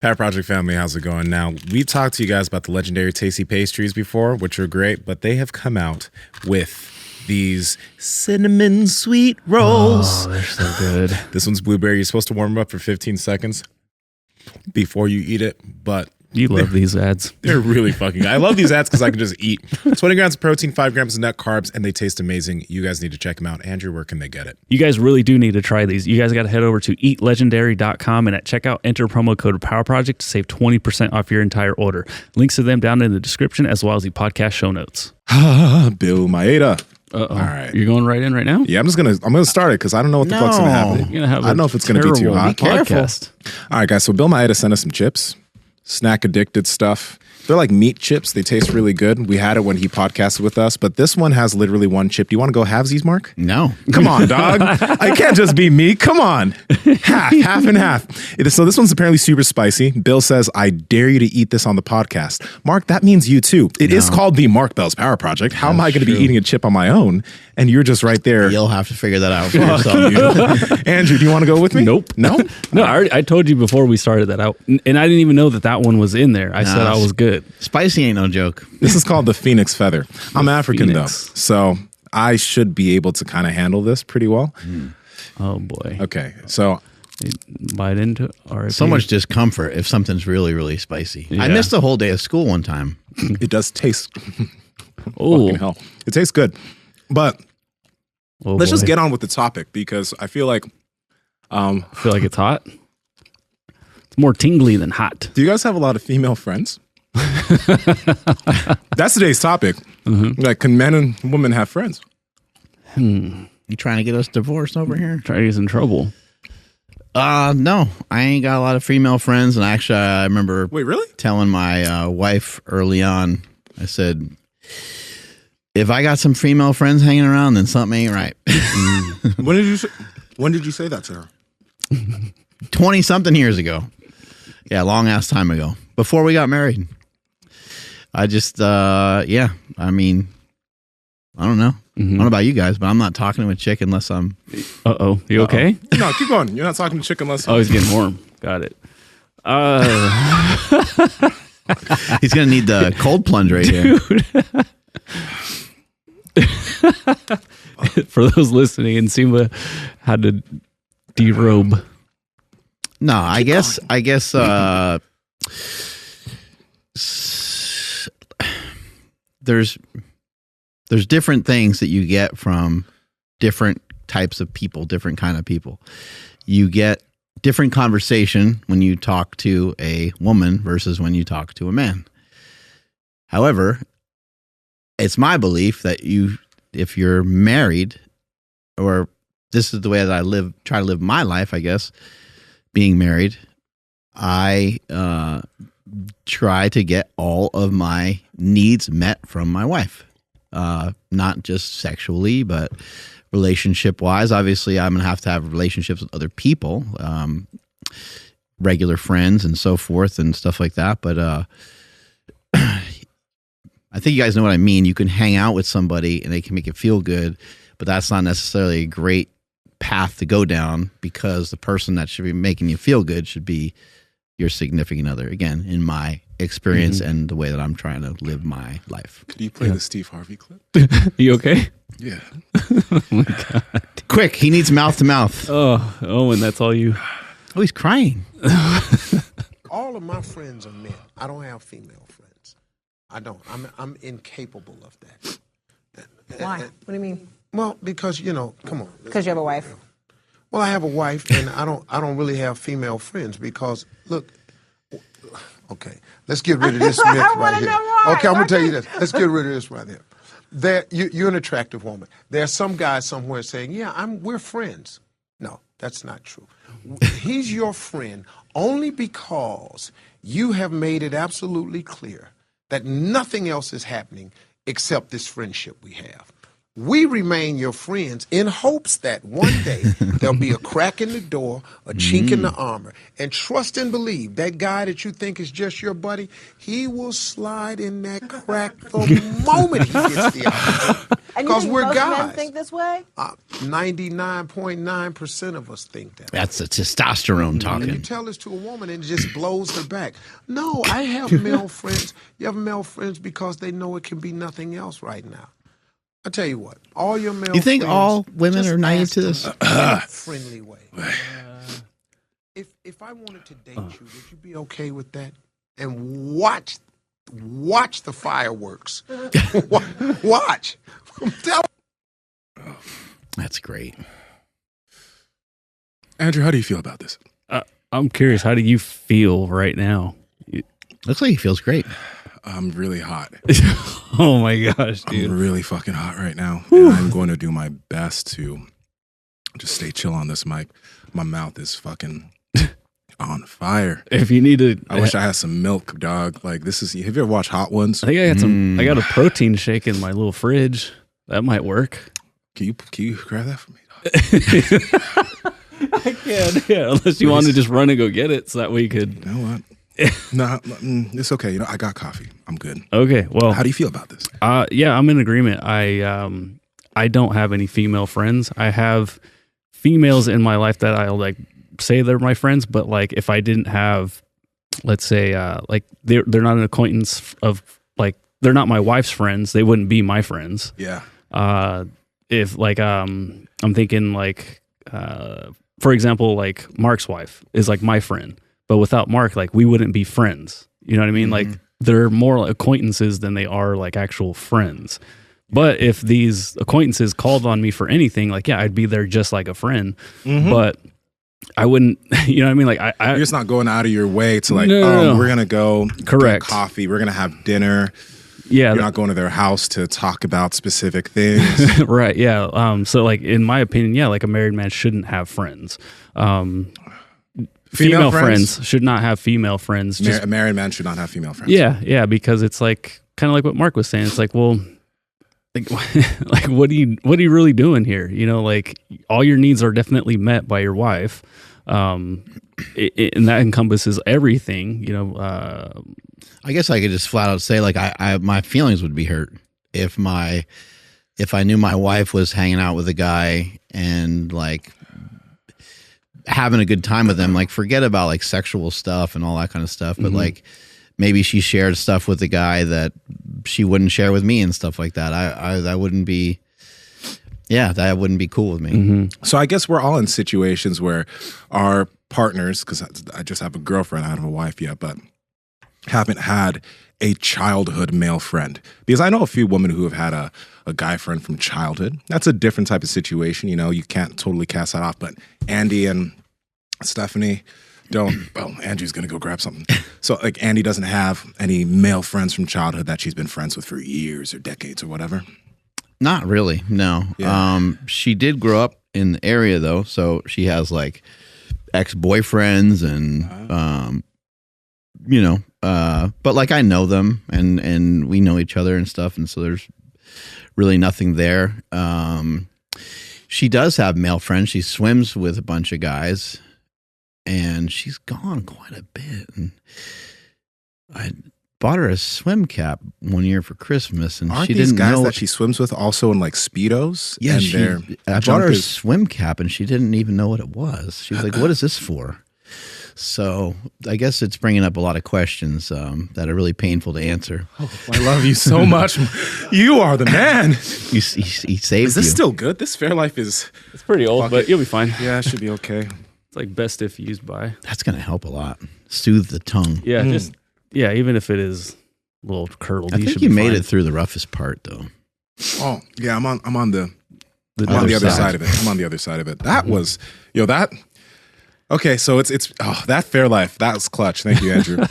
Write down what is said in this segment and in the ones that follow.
Power Project family, how's it going? Now, we talked to you guys about the legendary Tasty Pastries before, which are great, but they have come out with these cinnamon sweet rolls. Oh, they're so good. This one's blueberry. You're supposed to warm them up for 15 seconds before you eat it, but you love these ads. They're really fucking good. I love these ads because I can just eat 20 grams of protein, 5 grams of net carbs, and they taste amazing. You guys need to check them out. Andrew, where can they get it? You guys really do need to try these. You guys got to head over to eatlegendary.com and at checkout, enter promo code Power Project to save 20% off your entire order. Links to them down in the description as well as the podcast show notes. Bill Maeda. Uh-oh. All right. You're going right in right now? Yeah, I'm gonna start it because I don't know what the fuck's gonna happen. You're gonna have I don't know if it's gonna be too hot. Podcast. All right, guys. So Bill Maeda sent us some chips, snack addicted stuff. They're like meat chips. They taste really good. We had it when he podcasted with us, but this one has literally one chip. Do you want to go halvesies, Mark? No. Come on, dog. I can't just be me. Come on. Half and half. So this one's apparently super spicy. Bill says, I dare you to eat this on the podcast. Mark, that means you too. It is called the Mark Bell's Power Project. How am I going to be eating a chip on my own? And you're just right there. You'll have to figure that out for yourself. Andrew, do you want to go with me? Nope. No? No, I told you before we started that out. And I didn't even know that one was in there. I said I was good. Spicy ain't no joke. This is called the Phoenix Feather. I'm African though, so I should be able to kind of handle this pretty well. Oh boy. Okay, so bite into RIP. So much discomfort if something's really, really spicy. Yeah. I missed a whole day of school one time. It does taste. Oh hell, it tastes good, but let's just get on with the topic because I feel like it's hot. It's more tingly than hot. Do you guys have a lot of female friends? That's today's topic. Like, can men and women have friends? You trying to get us divorced over here? Trying to get us in trouble. No, I ain't got a lot of female friends, and actually, I remember telling my wife early on. I said, if I got some female friends hanging around, then something ain't right. When did you say that to her? 20-something years ago. Yeah, long ass time ago. Before we got married. I just, I mean, I don't know. I don't know about you guys, but I'm not talking to a chick unless I'm... Uh-oh. You okay? No, keep going. You're not talking to a chick unless... Oh, he's getting warm. Got it. He's going to need the cold plunge right here. For those listening, Nsima had to derobe. No, I guess there's different things that you get from different types of people, different kind of people. You get different conversation when you talk to a woman versus when you talk to a man. However, it's my belief that if you're married, or this is the way that I try to live my life, I guess, being married, I try to get all of my needs met from my wife. Not just sexually, but relationship-wise. Obviously, I'm going to have relationships with other people, regular friends and so forth and stuff like that. But I think you guys know what I mean. You can hang out with somebody and they can make you feel good, but that's not necessarily a great path to go down because the person that should be making you feel good should be your significant other. Again, in my experience and the way that I'm trying to live my life. Could you play the Steve Harvey clip? You okay? Yeah. Oh my God. Quick, he needs mouth to mouth. Oh, and that's all you. Oh, he's crying. All of my friends are men. I don't have female friends. I don't. I'm incapable of that. Why? What do you mean? Well, because come on. Because you have a wife. Well, I have a wife, and I don't really have female friends because look. Okay, let's get rid of this myth right here. Okay, I'm gonna tell you this. Let's get rid of this right here. You're an attractive woman. There's some guy somewhere saying, "Yeah, we're friends." No, that's not true. He's your friend only because you have made it absolutely clear that nothing else is happening except this friendship we have. We remain your friends in hopes that one day there'll be a crack in the door, a chink in the armor. And trust and believe that guy that you think is just your buddy, he will slide in that crack the moment he gets the opportunity. Because we're most guys. men think this way? 99.9% of us think that. That's the testosterone And you talking. tell this to a woman and it just blows her back. No, I have male friends. You have male friends because they know it can be nothing else right now. I tell you what, all your male You think friends, all women just are naive ask to them this? in a friendly way. If I wanted to date you, would you be okay with that? And watch the fireworks. Watch. Tell That's great. Andrew, how do you feel about this? I'm curious. How do you feel right now? Looks like he feels great. I'm really hot. Oh my gosh, dude. I'm really fucking hot right now. And I'm going to do my best to just stay chill on this mic. My mouth is fucking on fire. If you need to, I wish I had some milk, dog. Like this is. Have you ever watched Hot Ones? I think I got some. I got a protein shake in my little fridge. That might work. Can you grab that for me? I can. Yeah, unless you want to just run and go get it, so that way you could. You know what? No, it's okay. You know, I got coffee. I'm good. Okay. Well, How do you feel about this? yeah, I'm in agreement. I don't have any female friends. I have females in my life that I'll like say they're my friends, but like if I didn't have, let's say, like they're not an acquaintance of like they're not my wife's friends, they wouldn't be my friends. Yeah. If like I'm thinking like for example, like Mark's wife is like my friend, but without Mark, like we wouldn't be friends. You know what I mean? Like they're more acquaintances than they are like actual friends. But if these acquaintances called on me for anything, like yeah, I'd be there just like a friend. But I wouldn't, you know what I mean? Like You're just not going out of your way to like, No. we're gonna go Correct. get coffee. We're gonna have dinner. yeah, You're not going to their house to talk about specific things. right, yeah. So like in my opinion, yeah, like a married man shouldn't have friends. Female friends should not have female friends. Just A married man should not have female friends. yeah, because it's like kind of like what Mark was saying. It's like, well, like, like what are you really doing here? You know, like all your needs are definitely met by your wife, and that encompasses everything. You know, I guess I could just flat out say like I my feelings would be hurt if I knew my wife was hanging out with a guy and like having a good time with them. Like forget about like sexual stuff and all that kind of stuff, but like maybe she shared stuff with the guy that she wouldn't share with me and stuff like that. I wouldn't be. Yeah, that wouldn't be cool with me. So I guess we're all in situations where our partners, because I just have a girlfriend, I don't have a wife yet, but haven't had a childhood male friend. Because I know a few women who have had a guy friend from childhood. That's a different type of situation. You know, you can't totally cast that off. But Andy and Stephanie don't. Well, Andrew's going to go grab something. So like Andy doesn't have any male friends from childhood that she's been friends with for years or decades or whatever. Not really, no. Yeah. She did grow up in the area though, so she has like ex-boyfriends and you know, but like I know them and we know each other and stuff, and so there's really nothing there. She does have male friends. She swims with a bunch of guys, and she's gone quite a bit. And I bought her a swim cap one year for Christmas, and Aren't she these didn't guys know that she swims with also in like Speedos? Yeah, and I bought her a swim cap, and she didn't even know what it was. She was like, "What is this for?" So I guess it's bringing up a lot of questions that are really painful to answer. I love you so much. You are the man. He saved Is this you. still good? This Fairlife is. it's pretty old, Fuck but it. you'll be fine. Yeah, it should be okay. It's like best if used by. That's going to help a lot. Soothe the tongue. Yeah, just yeah. Even if it is a little curdled, I think should you be made fine. it through the roughest part, though. Oh yeah, I'm on the The other side of it. I'm on the other side of it. That was that. Okay, so it's that Fairlife, that was clutch. Thank you, Andrew.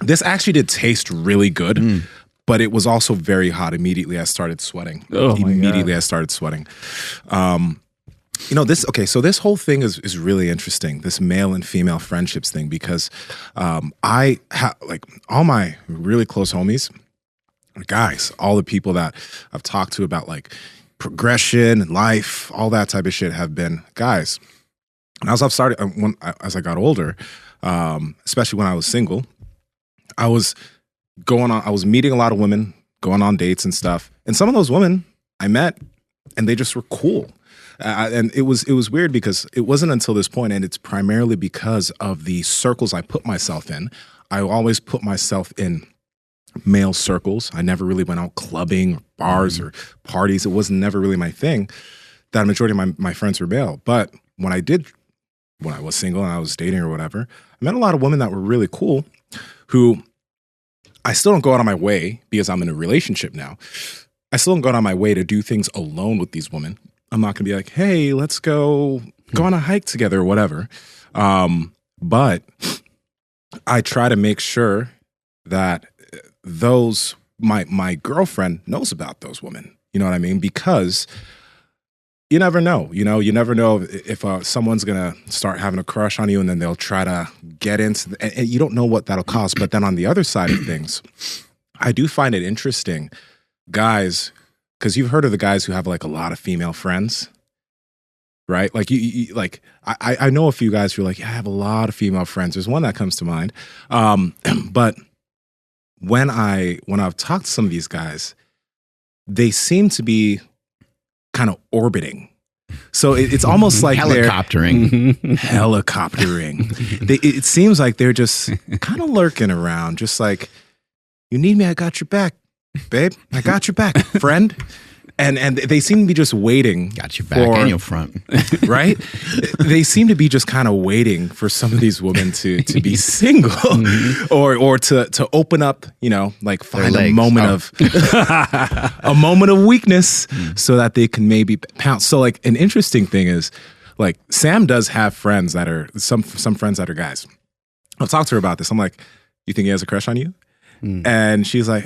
This actually did taste really good, but it was also very hot. Immediately I started sweating. Oh, my Immediately God. I started sweating. This okay, so this whole thing is really interesting, this male and female friendships thing, because I have like all my really close homies, guys, all the people that I've talked to about like progression in life, all that type of shit have been guys. And as I got older, especially when I was single, I was meeting a lot of women, going on dates and stuff. And some of those women I met, and they just were cool. And it was weird because it wasn't until this point, and it's primarily because of the circles I put myself in. I always put myself in male circles. I never really went out clubbing or bars or parties. It was never really my thing. That a majority of my friends were male. But when I was single and I was dating or whatever, I met a lot of women that were really cool who I still don't go out of my way because I'm in a relationship now. I still don't go out of my way to do things alone with these women. I'm not going to be like, hey, let's go on a hike together or whatever. But I try to make sure that my girlfriend knows about those women. You know what I mean? Because you never know. You never know if someone's going to start having a crush on you and then they'll try to get into and you don't know what that'll cause. But then on the other side of things, I do find it interesting, guys, because you've heard of the guys who have like a lot of female friends, right? Like I know a few guys who are like, yeah, I have a lot of female friends. There's one that comes to mind. But when I've talked to some of these guys, they seem to be kind of orbiting. So it's almost like helicoptering. It seems like they're just kind of lurking around, just like, you need me, I got your back, babe. I got your back, friend. And they seem to be just waiting. Got your back and your front. Right? They seem to be just kind of waiting for some of these women to be single or to open up, like find a moment of a moment of weakness so that they can maybe pounce. So like an interesting thing is like Sam does have friends that are some friends that are guys. I've talked to her about this. I'm like, you think he has a crush on you? And she's like,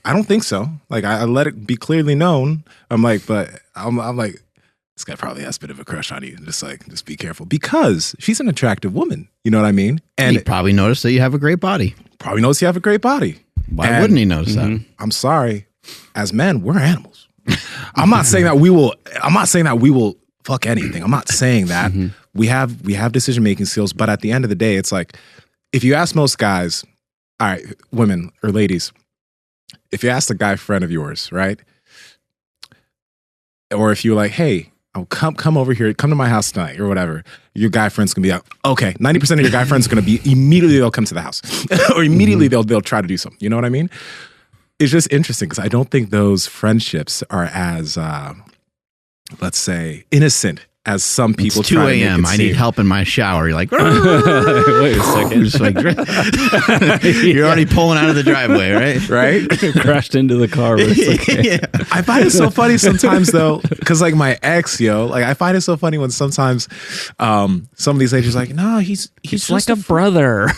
I don't think so. Like I let it be clearly known. I'm like, but I'm like, this guy probably has a bit of a crush on you. Just be careful because she's an attractive woman. You know what I mean? And he probably noticed that you have a great body. Probably noticed you have a great body. Why wouldn't he notice that? I'm sorry. As men, we're animals. I'm not saying that we will fuck anything. I'm not saying that. We have decision-making skills, but at the end of the day, it's like, if you ask most guys, all right, women or ladies, if you ask a guy friend of yours, right? Or if you're like, hey, I'll come over here, come to my house tonight or whatever, your guy friend's gonna be like, okay, 90% of your guy friends are gonna be immediately they'll come to the house or immediately they'll try to do something. You know what I mean? It's just interesting because I don't think those friendships are as, let's say, innocent as some people it's 2 try to make it a.m. I need seem. help in my shower. You're like, wait a second. Just like, you're already pulling out of the driveway, right? Right? Crashed into the car. But it's okay. Yeah. I find it so funny sometimes though, because like my ex, I find it so funny when sometimes some of these ladies are like, no, he's He's just like a brother.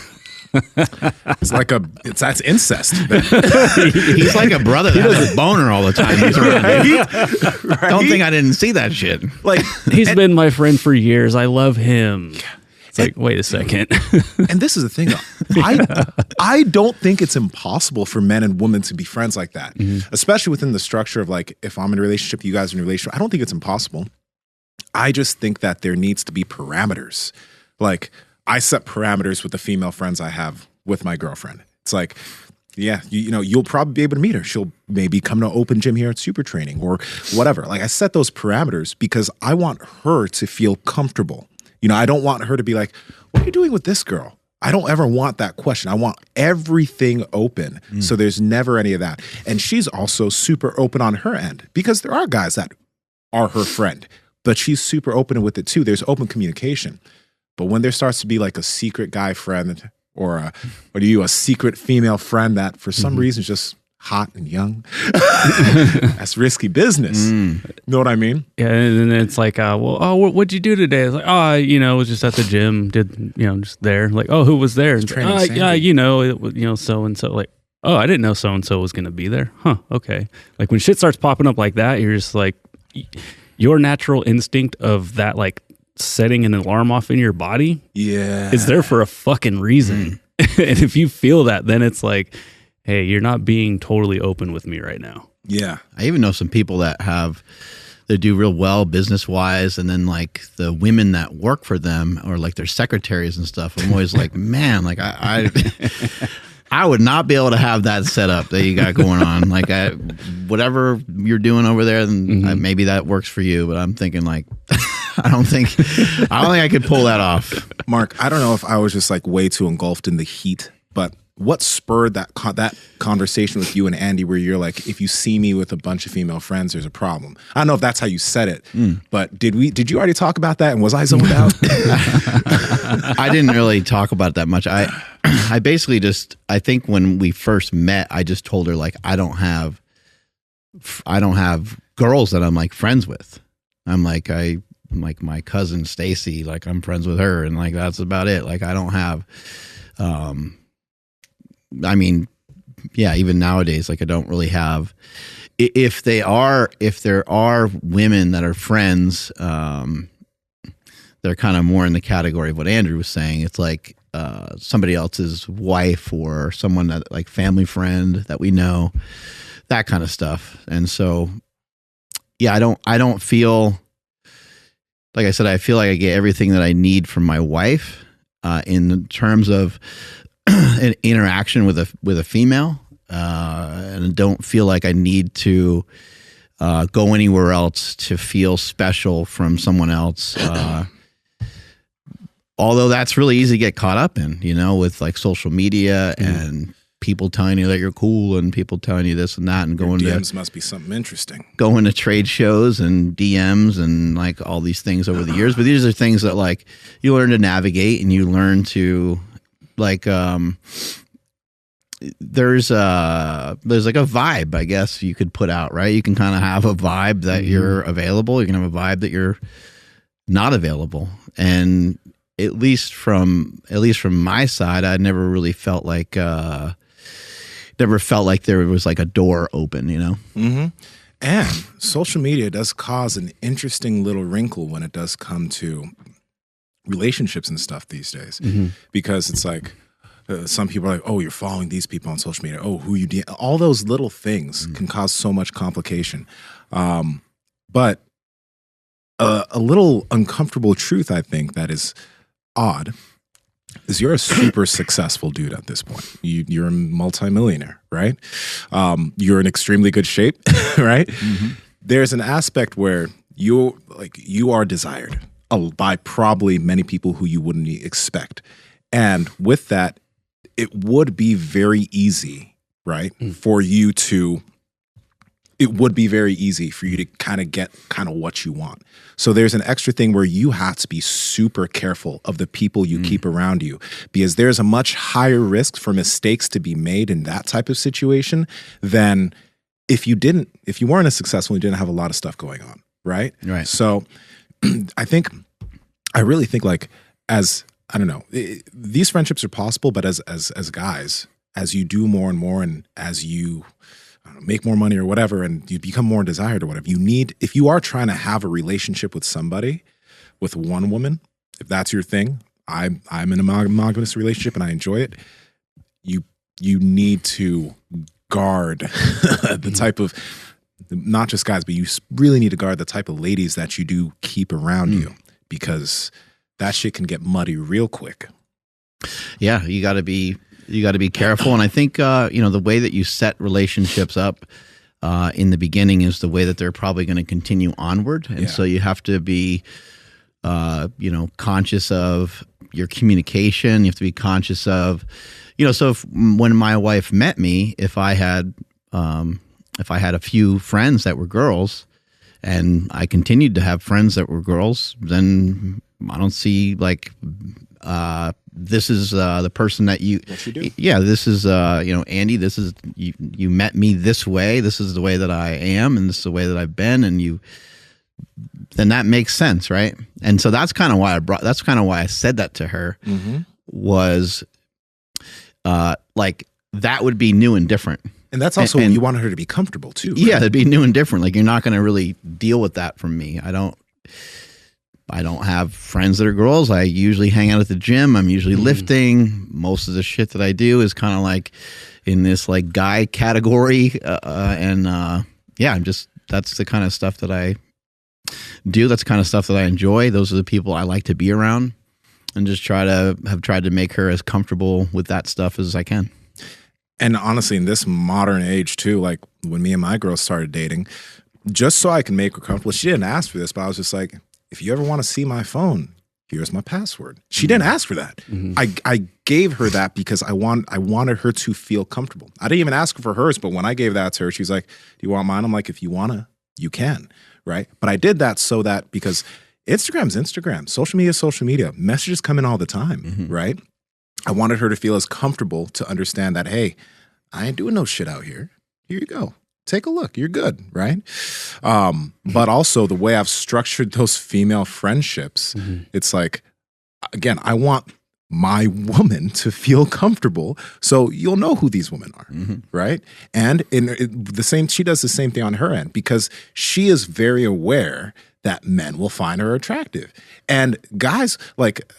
That's incest. He's like a brother that has a boner all the time. He's around. Right? Don't think I didn't see that shit. Like He's been my friend for years. I love him. It's like, wait a second. and this is the thing, I don't think it's impossible for men and women to be friends like that, especially within the structure of like, if I'm in a relationship, you guys are in a relationship. I don't think it's impossible. I just think that there needs to be parameters. Like, I set parameters with the female friends I have with my girlfriend. It's like, yeah, you'll probably be able to meet her. She'll maybe come to open gym here at Super Training or whatever. Like I set those parameters because I want her to feel comfortable. I don't want her to be like, what are you doing with this girl? I don't ever want that question. I want everything open. So there's never any of that. And she's also super open on her end because there are guys that are her friend, but she's super open with it too. There's open communication. But when there starts to be like a secret guy friend or a secret female friend that for some reason is just hot and young, that's risky business. You know what I mean? Yeah, and then it's like, what'd you do today? It's like, it was just at the gym. Just there. Like, oh, who was there? So and so. Like, oh, I didn't know so and so was going to be there. Huh? Okay. Like when shit starts popping up like that, you're just like, your natural instinct of that, like, setting an alarm off in your body is there for a fucking reason. And if you feel that, then it's like, hey, you're not being totally open with me right now. Yeah. I even know some people that do real well business wise, and then like the women that work for them or like their secretaries and stuff. I'm always like, man, like I would not be able to have that setup that you got going on. Like whatever you're doing over there, then maybe that works for you. But I'm thinking like, I don't think I could pull that off. Mark, I don't know if I was just like way too engulfed in the heat, but what spurred that conversation with you and Andy where you're like, if you see me with a bunch of female friends, there's a problem? I don't know if that's how you said it, but did you already talk about that? And was I zoned out? I didn't really talk about it that much. I basically I think when we first met, I just told her like, I don't have girls that I'm like friends with. I'm like my cousin Stacy, like I'm friends with her, and like that's about it. Like I don't have I mean, yeah, even nowadays, like I don't really have. If there are women that are friends, they're kind of more in the category of what Andrew was saying. It's like somebody else's wife or someone that like family friend that we know, that kind of stuff. And so, yeah, I don't feel like I said. I feel like I get everything that I need from my wife in terms of an interaction with a female, and don't feel like I need to go anywhere else to feel special from someone else. Although that's really easy to get caught up in, with like social media and people telling you that you're cool and people telling you this and that, and going DMs must be something interesting. Going to trade shows and DMs and like all these things over the years. But these are things that like you learn to navigate, and you learn to like there's like a vibe, I guess you could put out, right? You can kind of have a vibe that you're available. You can have a vibe that you're not available. And at least from my side, I never really felt like there was like a door open, Mm-hmm. And social media does cause an interesting little wrinkle when it does come to relationships and stuff these days, because it's like some people are like, oh, you're following these people on social media. Oh, who you all those little things can cause so much complication. But a little uncomfortable truth, I think, that is odd is you're a super successful dude at this point. You're a multimillionaire, right? You're in extremely good shape, right? There's an aspect where you are desired by probably many people who you wouldn't expect. And with that, it would be very easy, right, for you to kind of get kind of what you want. So there's an extra thing where you have to be super careful of the people you keep around you, because there's a much higher risk for mistakes to be made in that type of situation than if you weren't as successful and you didn't have a lot of stuff going on, right? Right. So I really think like I don't know, these friendships are possible, but as guys, as you do more and more, and as you make more money or whatever, and you become more desired or whatever, if you are trying to have a relationship with somebody, with one woman, if that's your thing, I'm in a monogamous relationship and I enjoy it, you need to guard the type of, not just guys, but you really need to guard the type of ladies that you do keep around you, because that shit can get muddy real quick. Yeah, you got to be careful. And I think the way that you set relationships up in the beginning is the way that they're probably going to continue onward. And so you have to be conscious of your communication. You have to be conscious of, so when my wife met me, if I had a few friends that were girls and I continued to have friends that were girls, then I don't see like this is the person that you do. Yeah, this is Andy, this is you met me this way, this is the way that I am, and this is the way that I've been, and then that makes sense, right? And so that's kind of why I said that to her, was like that would be new and different. And that's also you wanted her to be comfortable too. Right? Yeah, it'd be new and different. Like you're not going to really deal with that from me. I don't have friends that are girls. I usually hang out at the gym. I'm usually lifting. Most of the shit that I do is kind of like in this like guy category. And yeah, that's the kind of stuff that I do. That's the kind of stuff that I enjoy. Those are the people I like to be around, and just tried to make her as comfortable with that stuff as I can. And honestly, in this modern age too, like when me and my girl started dating, just so I can make her comfortable, she didn't ask for this, but I was just like, if you ever want to see my phone, here's my password. She didn't ask for that. I gave her that because I wanted her to feel comfortable. I didn't even ask her for hers, but when I gave that to her, she's like, do you want mine? I'm like, if you wanna, you can, right? But I did that so that, because Instagram's Instagram, social media is social media, messages come in all the time, right? I wanted her to feel as comfortable to understand that, hey, I ain't doing no shit out here. Here you go. Take a look. You're good, right? But also the way I've structured those female friendships, it's like, again, I want my woman to feel comfortable, so you'll know who these women are, right? And she does the same thing on her end, because she is very aware that men will find her attractive. And guys, like,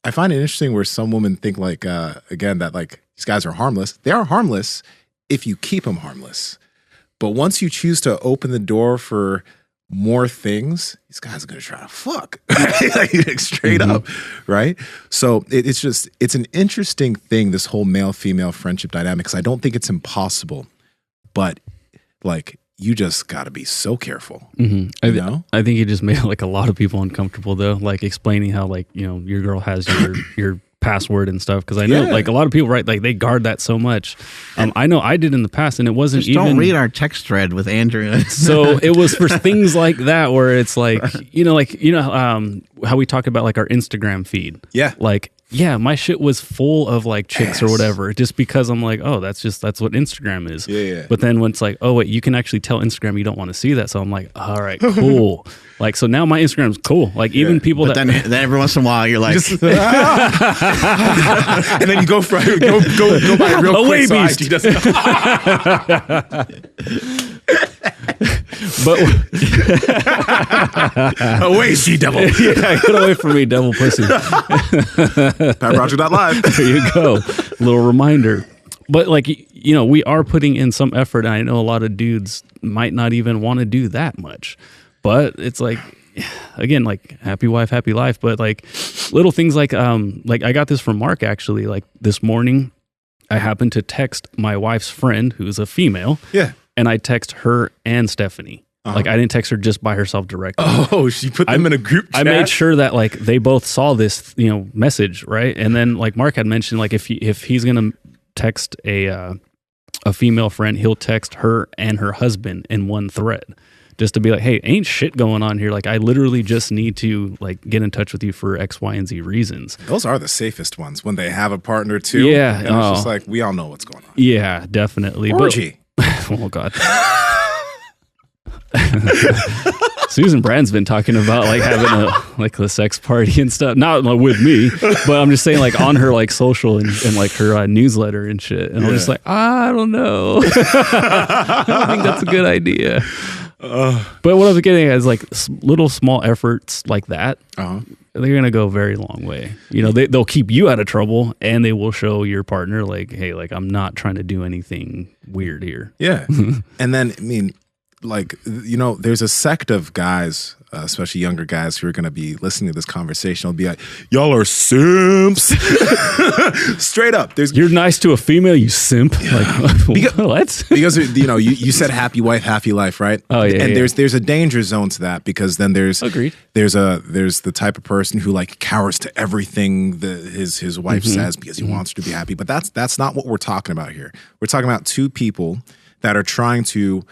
I find it interesting where some women think like, again, that like these guys are harmless. They are harmless if you keep them harmless. But once you choose to open the door for more things, these guys are going to try to fuck, like, straight up, right? So it's an interesting thing, this whole male-female friendship dynamic, because I don't think it's impossible, but like, you just got to be so careful. You know? I think it just made like a lot of people uncomfortable though, like explaining how like, you know, your girl has your password and stuff, because I know like a lot of people, right, like they guard that so much. I know I did in the past, and it wasn't just don't read our text thread with Andrew. So it was for things like that where it's like, how we talk about like our Instagram feed. Yeah. Like, yeah, my shit was full of like chicks or whatever, just because I'm like, oh, that's what Instagram is. Yeah. But then when it's like, oh wait, you can actually tell Instagram you don't want to see that. So I'm like, all right, cool. Like, so now my Instagram's cool. Like, even people but then every once in a while you're like, and then you go by it real quick. Away, So beast. IG doesn't. But Away, she devil. yeah, get away from me, devil pussy. PatRoger.live. There you go. Little reminder. But like, you know, we are putting in some effort. And I know a lot of dudes might not even want to do that much. But it's like, again, like happy wife, happy life. But like little things like I got this from Mark actually. Like this morning, I happened to text my wife's friend, who's a female. Yeah. And I text her and Stephanie. Like I didn't text her just by herself directly. Oh, she put them in a group chat? I made sure that like they both saw this, you know, message, right? And then like Mark had mentioned, like if he's gonna text a female friend, he'll text her and her husband in one thread, just to be like, hey, ain't shit going on here. Like I literally just need to like get in touch with you for X, Y, and Z reasons. Those are the safest ones when they have a partner too. Yeah, and it's just like we all know what's going on. Yeah, definitely. Orgy. Oh God. Susan Brand's been talking about like having a sex party and stuff, not with me, but I'm just saying like on her like social and like her newsletter and shit. And I'm just like, I don't know. I don't think that's a good idea. But what I was getting at is like little small efforts like that. They're gonna go a very long way. You know, they'll keep you out of trouble, and they will show your partner like, hey, like I'm not trying to do anything weird here. Yeah. And then I mean, like, you know, there's a sect of guys, especially younger guys, who are going to be listening to this conversation. They'll be like, y'all are simps. Straight up. You're nice to a female, you simp. Like, what? Because, you know, you said happy wife, happy life, right? Oh, yeah. And there's a danger zone to that, because then there's Agreed. There's the type of person who like cowers to everything that his wife says because he wants her to be happy. But that's not what we're talking about here. We're talking about two people that are trying to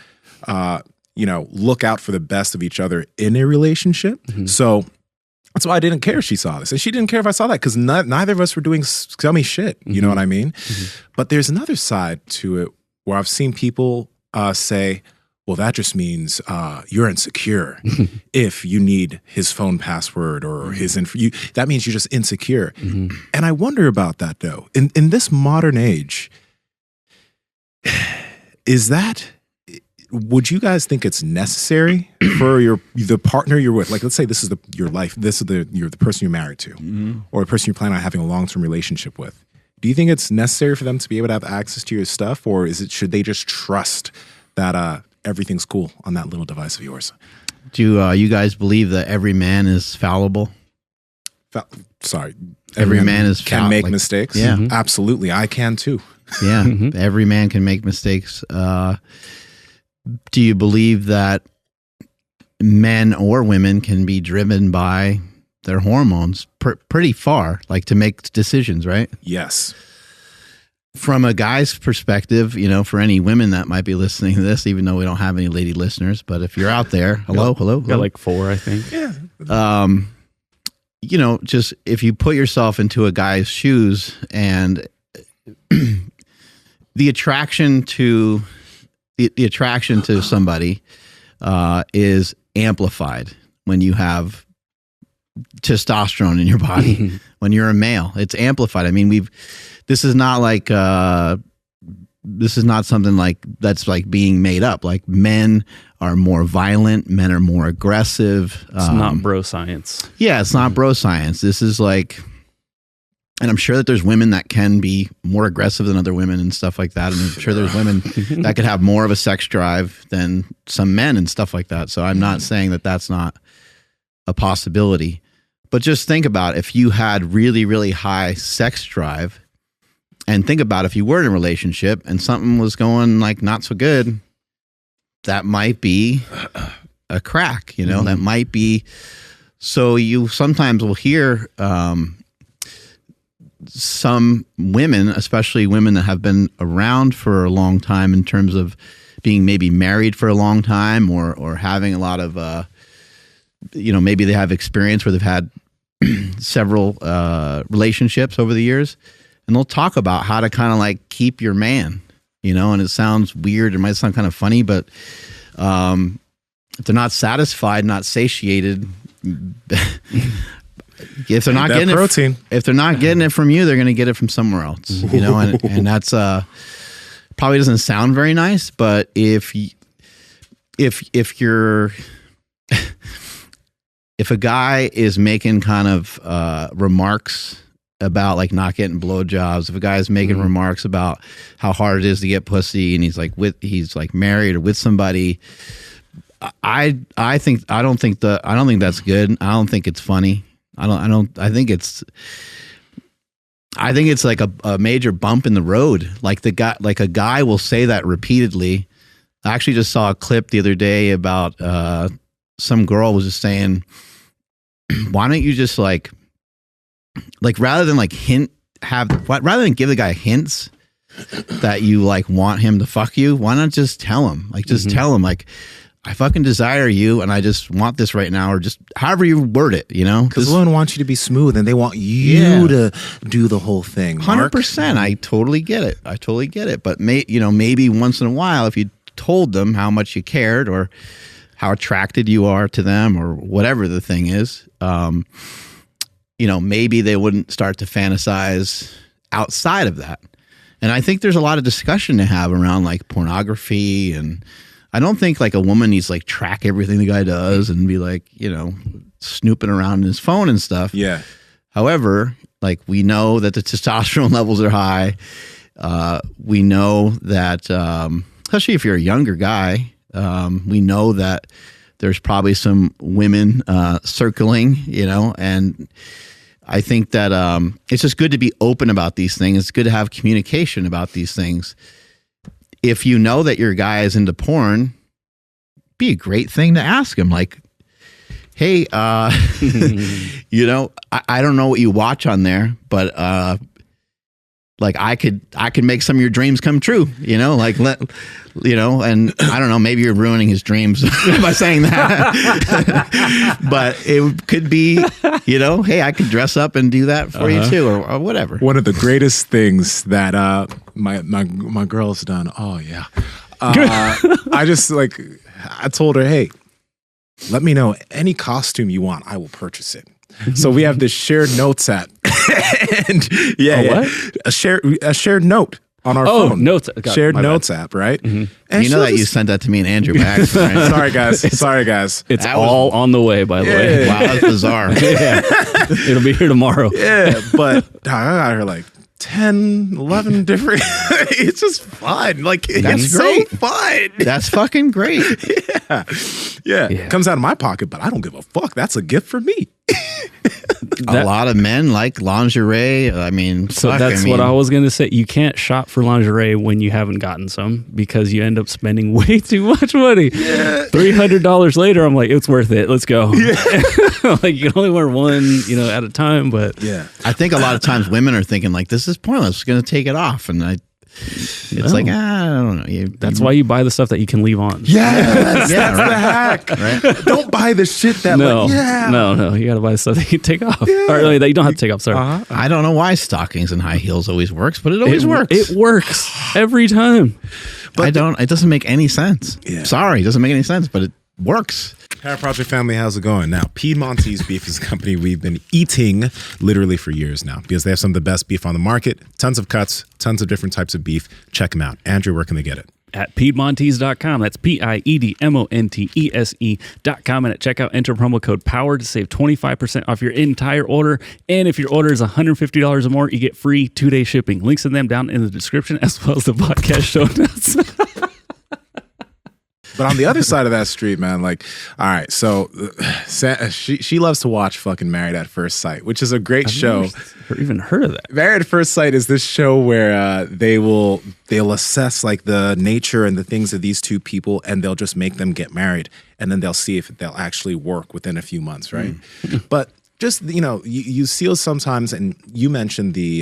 you know, look out for the best of each other in a relationship. So that's why I didn't care if she saw this. And she didn't care if I saw that, because neither of us were doing scummy shit. You know what I mean? But there's another side to it where I've seen people say, well, that just means you're insecure if you need his phone password or his info. That means you're just insecure. And I wonder about that, though. In this modern age, would you guys think it's necessary for the partner you're with? Like, let's say this is your life. This is you're the person you're married to, or the person you're planning on having a long-term relationship with. Do you think it's necessary for them to be able to have access to your stuff, or should they just trust that everything's cool on that little device of yours. Do you guys believe that every man is fallible? Sorry. Every man is can make mistakes. Yeah. Absolutely. I can too. Yeah. Every man can make mistakes. Do you believe that men or women can be driven by their hormones pretty far, like to make decisions, right? Yes. From a guy's perspective, you know, for any women that might be listening to this, even though we don't have any lady listeners, but if you're out there, hello. Got like 4, I think. Yeah. You know, just if you put yourself into a guy's shoes and the attraction to somebody is amplified when you have testosterone in your body. When you're a male, it's amplified. I mean, this is not like this is not something like that's like being made up. Like, men are more violent, men are more aggressive. It's not bro science. Yeah, it's not bro science. This is like, and I'm sure that there's women that can be more aggressive than other women and stuff like that. And I'm sure there's women that could have more of a sex drive than some men and stuff like that. So I'm not saying that that's not a possibility. But just think about if you had really, really high sex drive, and think about if you were in a relationship and something was going like not so good, that might be a crack, you know, that might be. So you sometimes will hear some women, especially women that have been around for a long time in terms of being maybe married for a long time or having a lot of, you know, maybe they have experience where they've had several relationships over the years, and they'll talk about how to kind of like keep your man, you know, and it sounds weird. It might sound kind of funny, but if they're not satisfied, not satiated, if they're not getting protein, if they're not getting it from you, they're going to get it from somewhere else, you know, and that's probably doesn't sound very nice, but if you're if a guy is making kind of remarks about like not getting blowjobs, if a guy is making remarks about how hard it is to get pussy, and he's like married or with somebody, I don't think that's good. I don't think it's funny. I think it's like a major bump in the road. Like a guy will say that repeatedly. I actually just saw a clip the other day about some girl was just saying, why don't you just like rather than like rather than give the guy hints that you like want him to fuck you, why not just tell him? Like, just tell him like, I fucking desire you and I just want this right now, or just however you word it, you know? Because women want you to be smooth and they want you to do the whole thing. 100%. I totally get it. But maybe once in a while, if you told them how much you cared or how attracted you are to them or whatever the thing is, maybe they wouldn't start to fantasize outside of that. And I think there's a lot of discussion to have around like pornography, and I don't think like a woman needs to like track everything the guy does and be like, snooping around in his phone and stuff. Yeah. However, like we know that the testosterone levels are high. We know that, especially if you're a younger guy, we know that there's probably some women circling, and I think that it's just good to be open about these things. It's good to have communication about these things. If you know that your guy is into porn, be a great thing to ask him. Like, hey, I don't know what you watch on there, but like I could make some of your dreams come true, and I don't know, maybe you're ruining his dreams by saying that, but it could be, hey, I could dress up and do that for you too, or whatever. One of the greatest things that my girl's done. Oh yeah. I told her, hey, let me know any costume you want. I will purchase it. So we have this shared notes app. And a shared note on our phone. Notes. Shared notes app, right? Mm-hmm. And you sent that to me and Andrew by accident. Right? Sorry, guys. It's all on the way, by the way. Wow, that's bizarre. Yeah. It'll be here tomorrow. Yeah, but I got her like 10, 11 different. It's just fun. Like, That's it's great. so fun. That's fucking great. Yeah. It comes out of my pocket, but I don't give a fuck. That's a gift for me. A lot of men like lingerie. I mean, So fuck, that's what I was going to say. You can't shop for lingerie when you haven't gotten some because you end up spending way too much money. Yeah. $300 later, I'm like, it's worth it. Let's go. Yeah. Like, you can only wear one, at a time, but Yeah. I think a lot of times women are thinking like, this is pointless. I'm going to take it off. And it's like, I don't know. That's why you buy the stuff that you can leave on. Yes, Yeah, that's the hack. Right? Don't buy the shit that No, yeah. no, you got to buy the stuff that you take off. Or that you don't have to take off, sorry. I don't know why stockings and high heels always works, but it always works. It works every time. It doesn't make any sense. Yeah. Sorry, it doesn't make any sense, but it works. Para Project family, how's it going? Now, Piedmontese Beef is a company we've been eating literally for years now because they have some of the best beef on the market, tons of cuts, tons of different types of beef. Check them out. Andrew, where can they get it? At Piedmontese.com. That's PIEDMONTESE.com. And at checkout, enter promo code POWER to save 25% off your entire order. And if your order is $150 or more, you get free 2-day shipping. Links to them down in the description as well as the podcast show notes. But on the other side of that street, man, like, all right, so she loves to watch fucking Married at First Sight, which is a great show. Never even heard of that. Married at First Sight is this show where they'll assess like the nature and the things of these two people, and they'll just make them get married, and then they'll see if they'll actually work within a few months, right? But just you see sometimes, and you mentioned the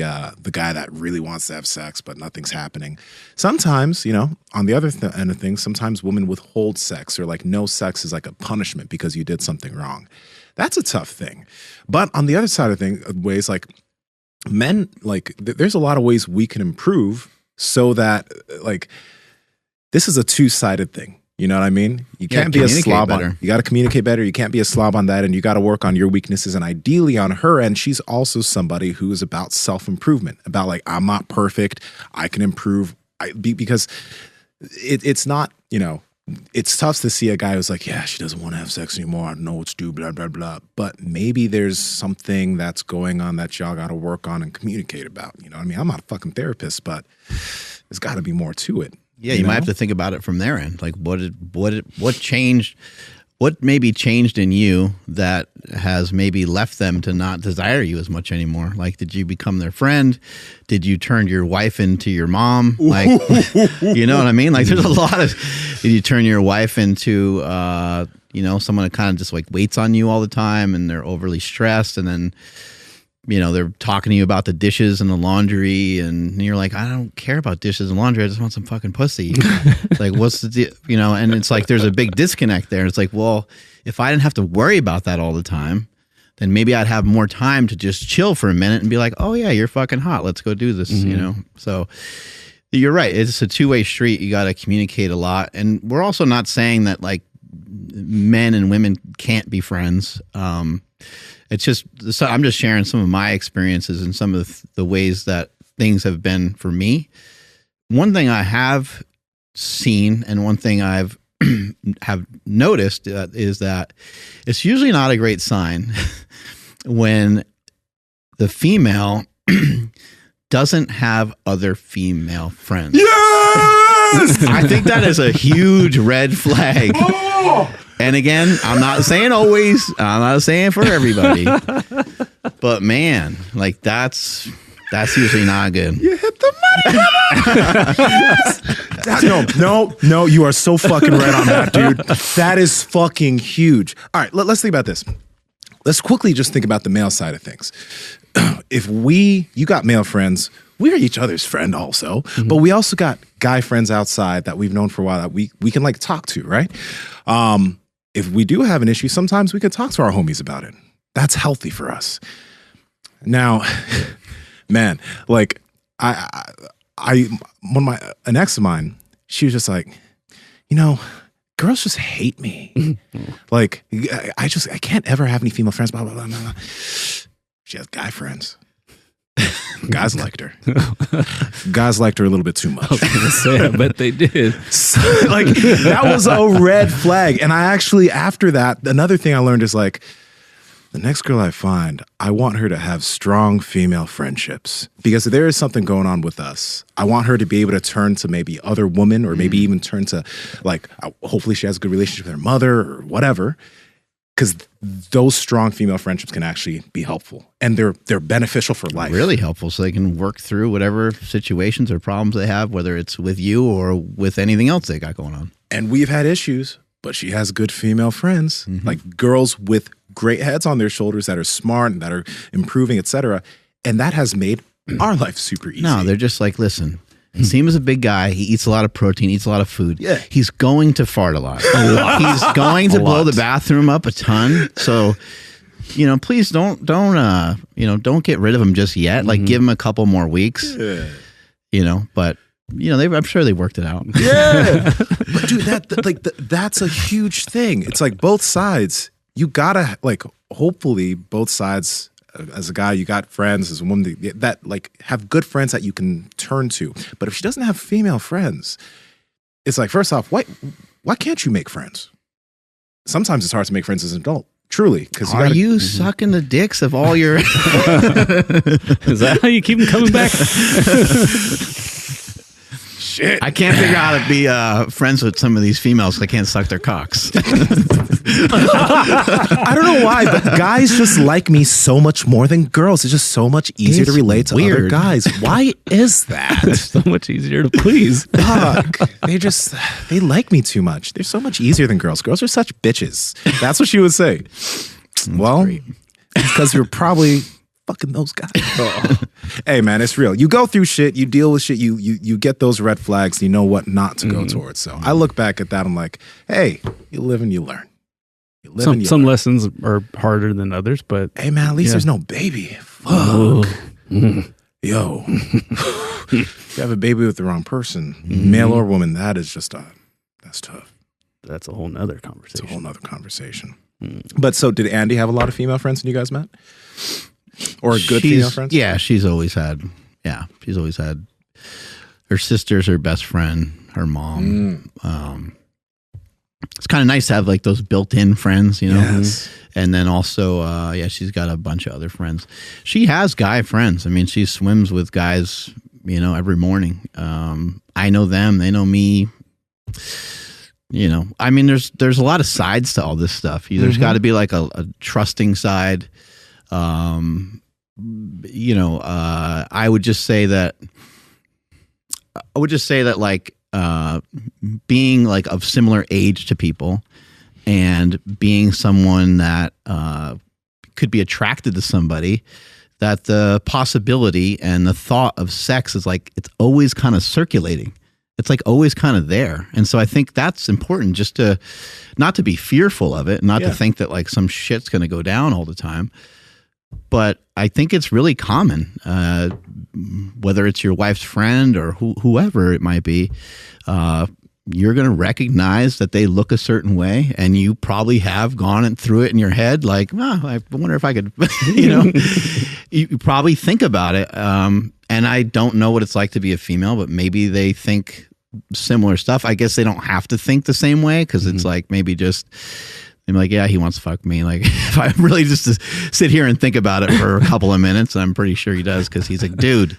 guy that really wants to have sex but nothing's happening. Sometimes, on the other end of things, sometimes women withhold sex, or like no sex is like a punishment because you did something wrong. That's a tough thing. But on the other side of ways, like men, like there's a lot of ways we can improve so that like this is a two-sided thing. You know what I mean? You can't be a slob on it. You got to communicate better. You can't be a slob on that. And you got to work on your weaknesses. And ideally on her end, she's also somebody who is about self-improvement, about like, I'm not perfect. I can improve. Because it's not, it's tough to see a guy who's like, yeah, she doesn't want to have sex anymore. I don't know what to do, blah, blah, blah. But maybe there's something that's going on that y'all got to work on and communicate about. You know what I mean? I'm not a fucking therapist, but there's got to be more to it. Yeah, you might have to think about it from their end. Like, what changed? What maybe changed in you that has maybe left them to not desire you as much anymore? Like, did you become their friend? Did you turn your wife into your mom? Like, you know what I mean? Like, there's a lot of. Did you turn your wife into, someone that kind of just like waits on you all the time, and they're overly stressed, and then. They're talking to you about the dishes and the laundry, and you're like, I don't care about dishes and laundry. I just want some fucking pussy. It's like, what's the deal? And it's like, there's a big disconnect there. It's like, well, if I didn't have to worry about that all the time, then maybe I'd have more time to just chill for a minute and be like, oh yeah, you're fucking hot. Let's go do this, So you're right. It's a two-way street. You got to communicate a lot. And we're also not saying that like men and women can't be friends. It's just, so I'm just sharing some of my experiences and some of the ways that things have been for me. One thing I have seen and one thing I've have noticed is that it's usually not a great sign when the female doesn't have other female friends. Yes! I think that is a huge red flag. Oh! And again, I'm not saying always, I'm not saying for everybody, but man, like that's usually not good. You hit the money. No, you are so fucking right on that, dude. That is fucking huge. All right, let's think about this. Let's quickly just think about the male side of things. If you got male friends, we're each other's friend also, but we also got guy friends outside that we've known for a while that we can like talk to, right? If we do have an issue, sometimes we can talk to our homies about it. That's healthy for us. Now, man, like an ex of mine, she was just like, girls just hate me. Like, I can't ever have any female friends, blah, blah, blah, blah. She has guy friends. Guys liked her. Guys liked her a little bit too much. I was gonna say, I bet they did. So, like, that was a red flag. And I actually, after that, another thing I learned is like, the next girl I find, I want her to have strong female friendships. Because if there is something going on with us, I want her to be able to turn to maybe other women or maybe even turn to, like, hopefully she has a good relationship with her mother or whatever. Because those strong female friendships can actually be helpful. And they're beneficial for life. Really helpful, so they can work through whatever situations or problems they have, whether it's with you or with anything else they got going on. And we've had issues, but she has good female friends, like girls with great heads on their shoulders that are smart and that are improving, etc. And that has made our life super easy. No, they're just like, listen, Nsima's a big guy. He eats a lot of protein, eats a lot of food. Yeah. He's going to fart a lot. He's going to blow the bathroom up a ton. So, please don't get rid of him just yet. Like, give him a couple more weeks. Yeah. But I'm sure they worked it out. Yeah. But dude, that's a huge thing. It's like both sides. You gotta, like, hopefully both sides, as a guy, you got friends, as a woman, that like have good friends that you can turn to. But if she doesn't have female friends, it's like, first off, why can't you make friends? Sometimes it's hard to make friends as an adult. Truly, because are you sucking the dicks of all your? Is that how you keep them coming back? Shit. I can't figure out how to be friends with some of these females because I can't suck their cocks. I don't know why, but guys just like me so much more than girls. It's just so much easier to relate to other guys. Why is that? So much easier to please. Fuck. They like me too much. They're so much easier than girls. Girls are such bitches. That's what she would say. Well, it's because you're probably fucking those guys. Hey man, it's real. You go through shit, you deal with shit, you get those red flags, you know what not to go towards. So I look back at that, I'm like, hey, you live and you learn. Some lessons are harder than others, but hey man, at least there's no baby. Fuck. Yo. If you have a baby with the wrong person, male or woman, that is just that's tough. That's a whole nother conversation. It's a whole nother conversation. But so did Andy have a lot of female friends when you guys met? Or good female friends? Yeah, she's always had her sister's her best friend, her mom. It's kind of nice to have like those built-in friends, Yes. And then also, she's got a bunch of other friends. She has guy friends. I mean, she swims with guys, every morning. I know them. They know me. I mean, there's a lot of sides to all this stuff. There's got to be like a trusting side. I would just say that like being like of similar age to people and being someone that could be attracted to somebody, that the possibility and the thought of sex is like it's always kind of circulating. It's like always kind of there. And so I think that's important, just to not to be fearful of it, not to think that like some shit's going to go down all the time. But I think it's really common, whether it's your wife's friend or whoever it might be, you're going to recognize that they look a certain way, and you probably have gone through it in your head like, I wonder if I could, you probably think about it. And I don't know what it's like to be a female, but maybe they think similar stuff. I guess they don't have to think the same way, because it's like maybe just... I'm like, yeah, he wants to fuck me. Like, if I really just to sit here and think about it for a couple of minutes, I'm pretty sure he does, because he's like, dude.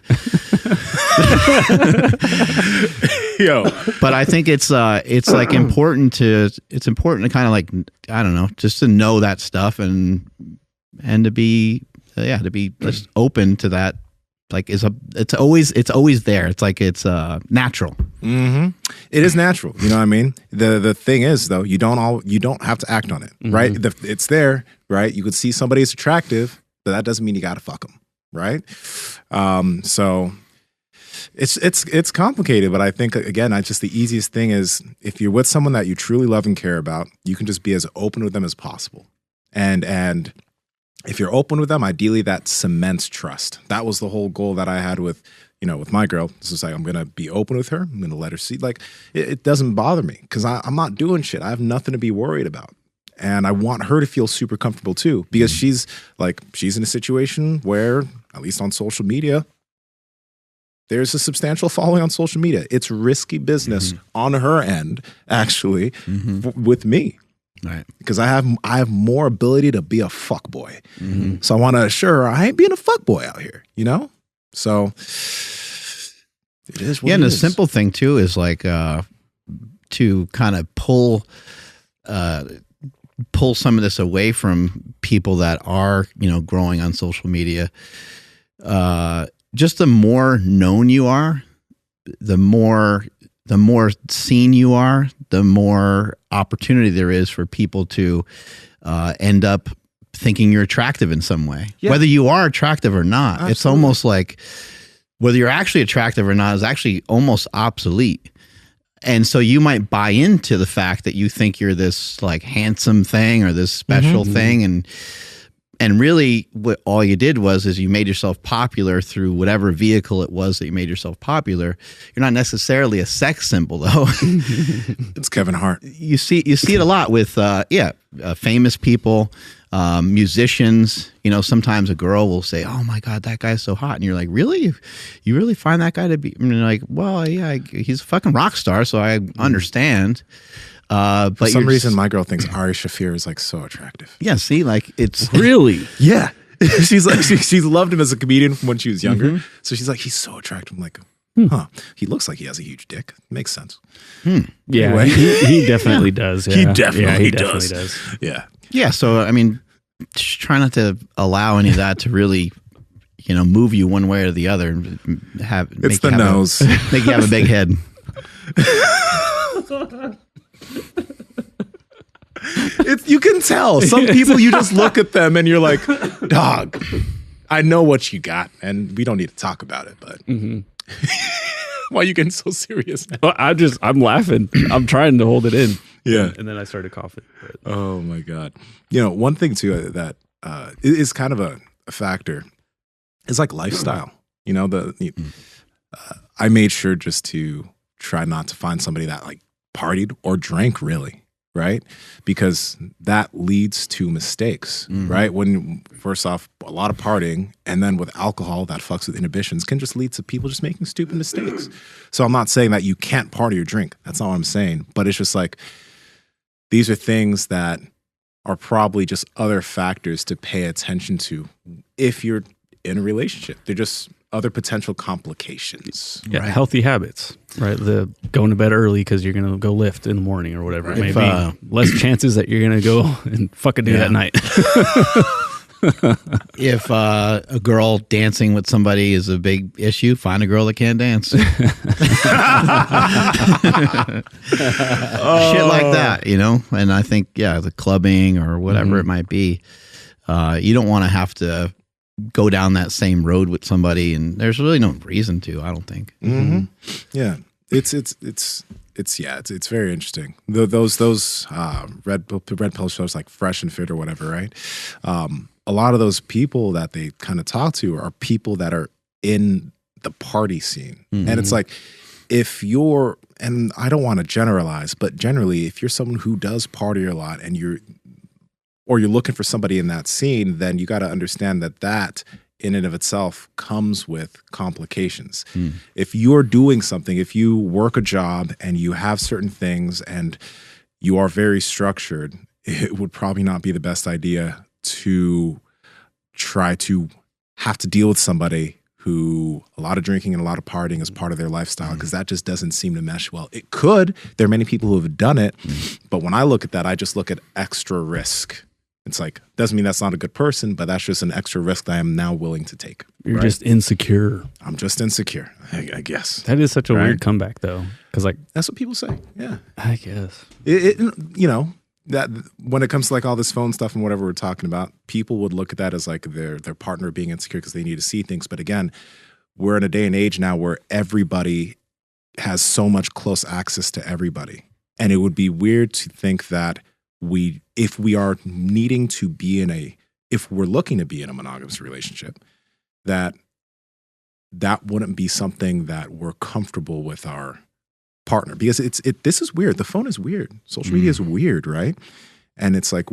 Yo. But I think it's like important to kind of like, I don't know, just to know that stuff and to be just open to that. Like it's always there. It's like it's natural. It is natural. You know what I mean? The thing is though, you don't have to act on it, right? It's there, right? You could see somebody is attractive, but that doesn't mean you got to fuck them, right? So it's complicated, but I think again, just the easiest thing is if you're with someone that you truly love and care about, you can just be as open with them as possible, and if you're open with them, ideally that cements trust. That was the whole goal that I had with my girl. This is like, I'm going to be open with her. I'm going to let her see. Like, it doesn't bother me because I'm not doing shit. I have nothing to be worried about. And I want her to feel super comfortable too, because she's in a situation where, at least on social media, there's a substantial following on social media. It's risky business on her end, actually, with me. Right. Because I have more ability to be a fuck boy. So I want to assure her I ain't being a fuck boy out here, you know? So it is what Yeah, it and the is. simple thing too is like to kind of pull some of this away from people that are, you know, growing on social media. Just the more known you are, the more seen you are, the more opportunity there is for people to end up thinking you're attractive in some way. Yeah. Whether you are attractive or not, Absolutely. it's almost like whether you're actually attractive or not is actually almost obsolete. And so you might buy into the fact that you think you're this like handsome thing or this special thing, and really what all you did is you made yourself popular through whatever vehicle it was that you made yourself popular. You're not necessarily a sex symbol though. It's Kevin Hart. You see it a lot with famous people, musicians. You know, sometimes a girl will say, "Oh my God, that guy's so hot," and you're like, "Really? You really find that guy to be?" And you're like, "Well, yeah, he's a fucking rock star, so I understand." But For some you're reason, just- my girl thinks Ari Shafir is like so attractive. yeah, see, like it's Really? Yeah. She's like, she's loved him as a comedian from when she was younger. So she's like, he's so attractive. I'm like, huh. He looks like he has a huge dick. Makes sense. Yeah, Anyway. he definitely does. Yeah. He definitely does. Yeah. yeah. So I mean, just try not to allow any of that to really, you know, move you one way or the other. It's the nose. Make you have a big head. You can tell. Some people, you just look at them and you're like, dog, I know what you got, and we don't need to talk about it. But why are you getting so serious now? Well, I'm laughing. I'm trying to hold it in. Yeah. And then I started coughing. But. Oh my God. You know, one thing too that is kind of a factor is like lifestyle. You know, I made sure just to try not to find somebody that like partied or drank really. Right? Because that leads to mistakes, right? When, first off, a lot of partying, and then with alcohol that fucks with inhibitions can just lead to people just making stupid mistakes. So I'm not saying that you can't party or drink. That's not what I'm saying. But it's just like, these are things that are probably just other factors to pay attention to if you're in a relationship. They're just other potential complications. Yeah, healthy habits, right? The going to bed early because you're going to go lift in the morning or whatever it may be. Less chances that you're going to go and fucking do that night. If a girl dancing with somebody is a big issue, find a girl that can't dance. Shit like that, you know? And I think, the clubbing or whatever it might be, you don't want to have to go down that same road with somebody, and there's really no reason to, I don't think. Yeah. It's very interesting. Those red pill shows like Fresh and Fit or whatever, right? A lot of those people that they kind of talk to are people that are in the party scene, and it's like if you're, and I don't want to generalize, but generally, if you're someone who does party a lot and you're looking for somebody in that scene, then you got to understand that in and of itself comes with complications. If you're doing something, if you work a job and you have certain things and you are very structured, it would probably not be the best idea to try to have to deal with somebody who a lot of drinking and a lot of partying is part of their lifestyle, because that just doesn't seem to mesh well. It could. There are many people who have done it, but when I look at that, I just look at extra risk. It's like, doesn't mean that's not a good person, but that's just an extra risk that I am now willing to take. You're just insecure. I'm just insecure, I guess. That is such a weird comeback, though. Because, like, That's what people say. Yeah. I guess. You know, that when it comes to like all this phone stuff and whatever we're talking about, people would look at that as like their partner being insecure because they need to see things. But again, we're in a day and age now where everybody has so much close access to everybody. And it would be weird to think that if we are needing to be if we're looking to be in a monogamous relationship, that wouldn't be something that we're comfortable with our partner, because this is weird. The phone is weird. Social media is weird, right? And it's like,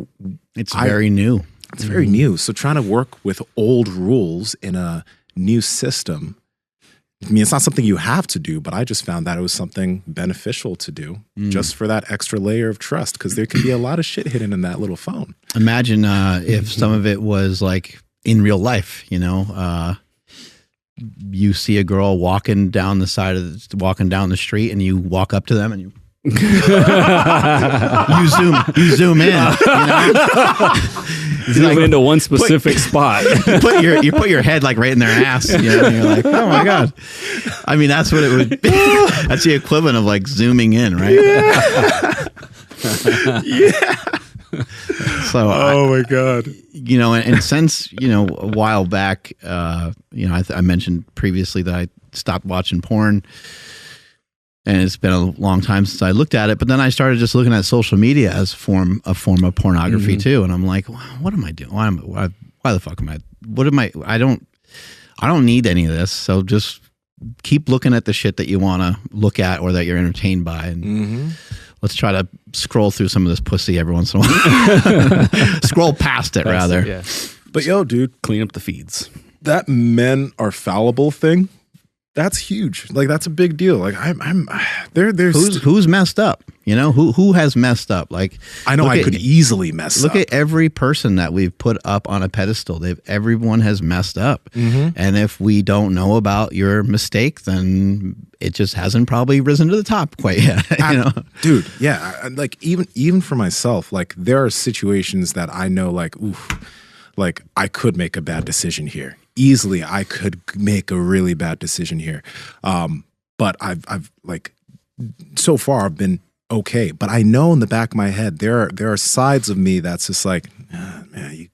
It's very new. It's very new. So trying to work with old rules in a new system I mean, it's not something you have to do, but I just found that it was something beneficial to do just for that extra layer of trust, because there could be a lot of shit hidden in that little phone. Imagine if some of it was like in real life, you know, you see a girl walking down the street, and you walk up to them and you you zoom in, you know? Zoom into one specific spot. You put your head like right in their ass, you know, and you're like, oh my God. I mean, that's what it would be. That's the equivalent of like zooming in, right? Yeah. So, my God. You know, and since, you know, a while back, you know, I mentioned previously that I stopped watching porn, and it's been a long time since I looked at it. But then I started just looking at social media as a form of pornography too, and I'm like, what am I doing? Why the fuck am I? What am I? I don't need any of this. So just keep looking at the shit that you want to look at or that you're entertained by, and let's try to scroll through some of this pussy every once in a while. Scroll past it, rather. Yeah. But yo, dude, Clean up the feeds. that men are fallible thing, that's huge. Like, that's a big deal. Like, there's who's messed up? You know, who has messed up? Like, I know I could easily mess up. Look at every person that we've put up on a pedestal. Everyone has messed up. And if we don't know about your mistake, then it just hasn't probably risen to the top quite yet. You know, dude. Yeah, like even for myself, like there are situations that I know, like, oof, like I could make a bad decision here. Easily, I could make a really bad decision here. But I've like, so far I've been okay. But I know in the back of my head there are sides of me that's just like, man,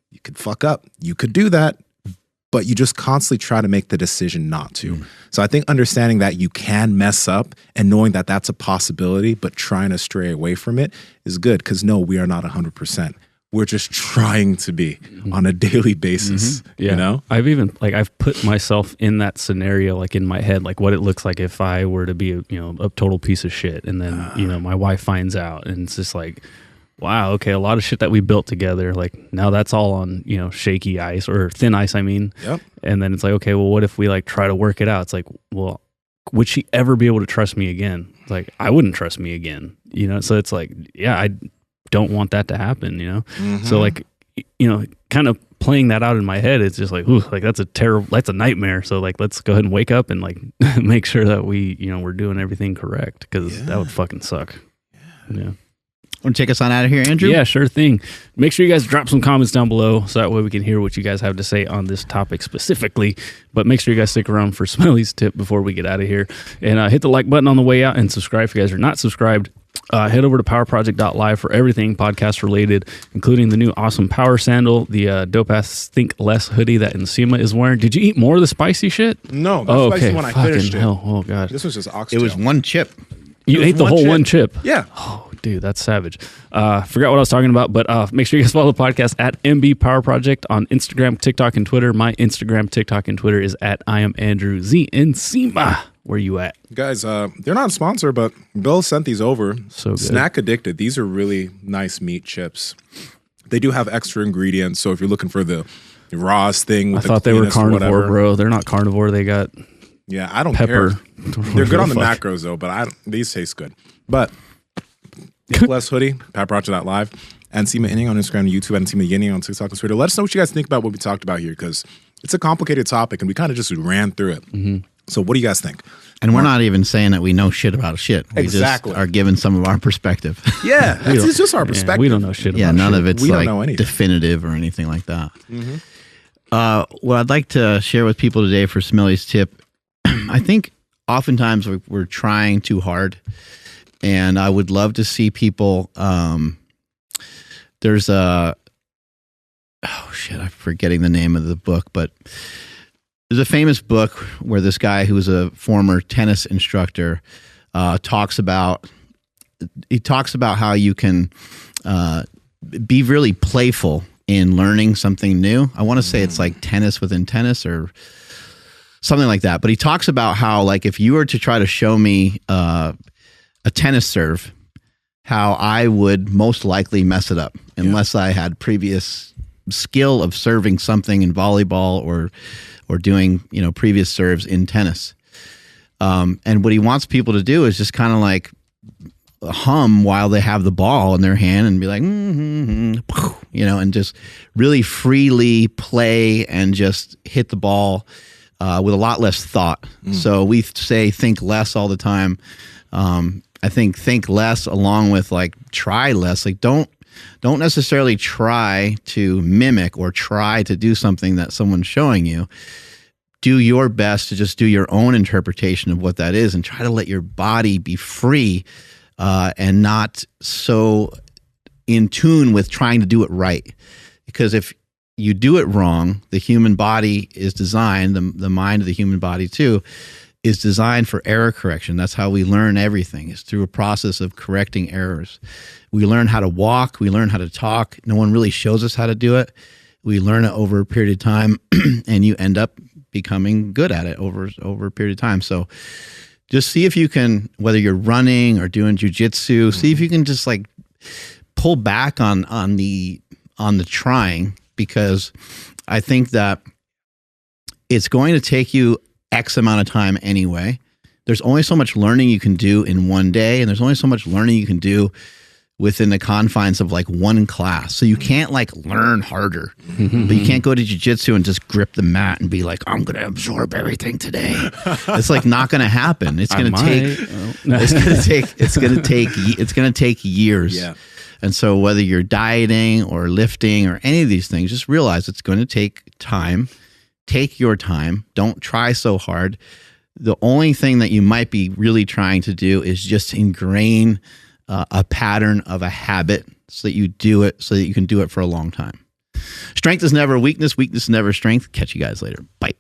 you could fuck up. You could do that, but you just constantly try to make the decision not to. So I think understanding that you can mess up and knowing that that's a possibility, but trying to stray away from it is good. Because no, we are not 100%. We're just trying to be on a daily basis, you know? I've put myself in that scenario, like in my head, like what it looks like if I were to be, a total piece of shit. And then, my wife finds out, and it's just like, wow, okay, a lot of shit that we built together, like now that's all on, shaky ice or thin ice, I mean. Yep. And then it's like, okay, well, what if we like try to work it out? It's like, well, would she ever be able to trust me again? It's like, I wouldn't trust me again, So it's like, yeah, I don't want that to happen, So like, kind of playing that out in my head, it's just like, ooh, like that's a nightmare. So like, let's go ahead and wake up and like make sure that we, we're doing everything correct, because that would fucking suck. Yeah. Want to take us on out of here, Andrew? Yeah, sure thing. Make sure you guys drop some comments down below so that way we can hear what you guys have to say on this topic specifically. But make sure you guys stick around for Smelly's tip before we get out of here. And hit the like button on the way out, and subscribe if you guys are not subscribed. Head over to powerproject.live for everything podcast related, including the new awesome power sandal, the dope-ass Think Less hoodie that Nsima is wearing. Did you eat more of the spicy shit? No, the spicy one I finished hell. Oh, God. This was just oxtail. It was one chip. You ate the whole one chip? Yeah. Oh, dude, that's savage. Forgot what I was talking about, but make sure you guys follow the podcast at MB Power Project on Instagram, TikTok, and Twitter. My Instagram, TikTok, and Twitter is at I am Andrew Z Nsima. Where you at? Guys, they're not a sponsor, but Bill sent these over. So good. Snack Addicted. These are really nice meat chips. They do have extra ingredients, so if you're looking for the rawest thing, with I thought they were carnivore, bro. They're not carnivore. They got I don't pepper. care. They're good on the macros though, but these taste good. But Less Hoodie, PatProject.live, and Nsima Inyang on Instagram and YouTube, and Nsima Inyang on TikTok and Twitter. Let us know what you guys think about what we talked about here, because it's a complicated topic and we kind of just ran through it. So what do you guys think? And we're not even saying that we know shit about shit. We Exactly. just are giving some of our perspective. Yeah, it's just our perspective. we don't know shit about Yeah, none shit. of it's We don't like know anything. definitive or anything like that. What I'd like to share with people today for Smelly's tip, I think oftentimes we're trying too hard, and I would love to see people. There's I'm forgetting the name of the book, but there's a famous book where this guy who's a former tennis instructor talks about how you can be really playful in learning something new. I want to say it's like tennis within tennis or something like that. But he talks about how, like, if you were to try to show me a tennis serve, how I would most likely mess it up unless I had previous skill of serving something in volleyball or or doing, previous serves in tennis. And what he wants people to do is just kind of like hum while they have the ball in their hand and be like, and just really freely play and just hit the ball with a lot less thought. So we say think less all the time. I think less along with like try less. Like don't necessarily try to mimic or try to do something that someone's showing you. Do your best to just do your own interpretation of what that is and try to let your body be free and not so in tune with trying to do it right. Because if you do it wrong, the human body is designed, the mind of the human body too, is designed for error correction. That's how we learn everything, is through a process of correcting errors. We learn how to walk. We learn how to talk. No one really shows us how to do it. We learn it over a period of time, and you end up becoming good at it over a period of time. So just see if you can, whether you're running or doing jujitsu, see if you can just like pull back on the trying, because I think that it's going to take you X amount of time anyway. There's only so much learning you can do in one day, and there's only so much learning you can do within the confines of like one class. So you can't like learn harder, but you can't go to jiu-jitsu and just grip the mat and be like, I'm going to absorb everything today. It's like not going to happen. It's going to take years. Yeah. And so whether you're dieting or lifting or any of these things, just realize it's going to take time. Take your time. Don't try so hard. The only thing that you might be really trying to do is just ingrain a pattern of a habit so that you do it, so that you can do it for a long time. Strength is never weakness. Weakness is never strength. Catch you guys later. Bye.